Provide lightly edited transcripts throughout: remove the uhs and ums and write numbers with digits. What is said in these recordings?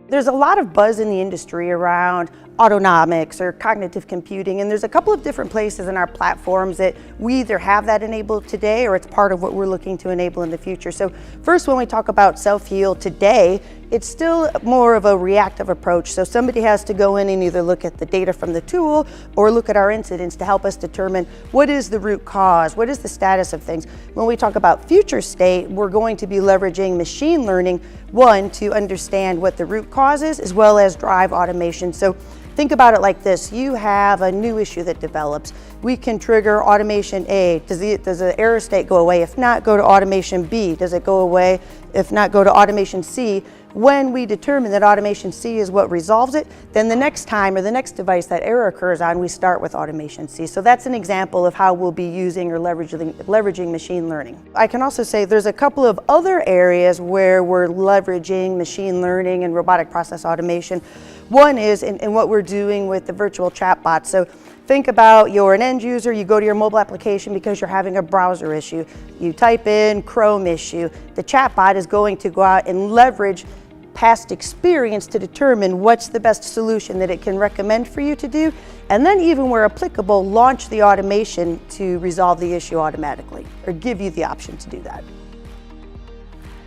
There's a lot of buzz in the industry around autonomics or cognitive computing, and there's a couple of different places in our platforms that we either have that enabled today or it's part of what we're looking to enable in the future. So first, when we talk about self-heal today, it's still more of a reactive approach. So somebody has to go in and either look at the data from the tool or look at our incidents to help us determine what is the root cause, what is the status of things. When we talk about future state, we're going to be leveraging machine learning, one, to understand what the root cause is, as well as drive automation. So think about it like this. You have a new issue that develops. We can trigger automation A. Does the error state go away? If not, go to automation B. Does it go away? If not, go to automation C. When we determine that automation C is what resolves it, then the next time or the next device that error occurs on, we start with automation C. So that's an example of how we'll be using or leveraging machine learning. I can also say there's a couple of other areas where we're leveraging machine learning and robotic process automation. One is in what we're doing with the virtual chatbot. So think about you're an end user, you go to your mobile application because you're having a browser issue. You type in Chrome issue. The chatbot is going to go out and leverage past experience to determine what's the best solution that it can recommend for you to do, and then even where applicable, launch the automation to resolve the issue automatically, or give you the option to do that.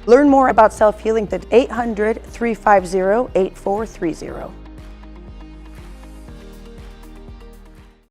Learn more about self-healing at 800-350-8430.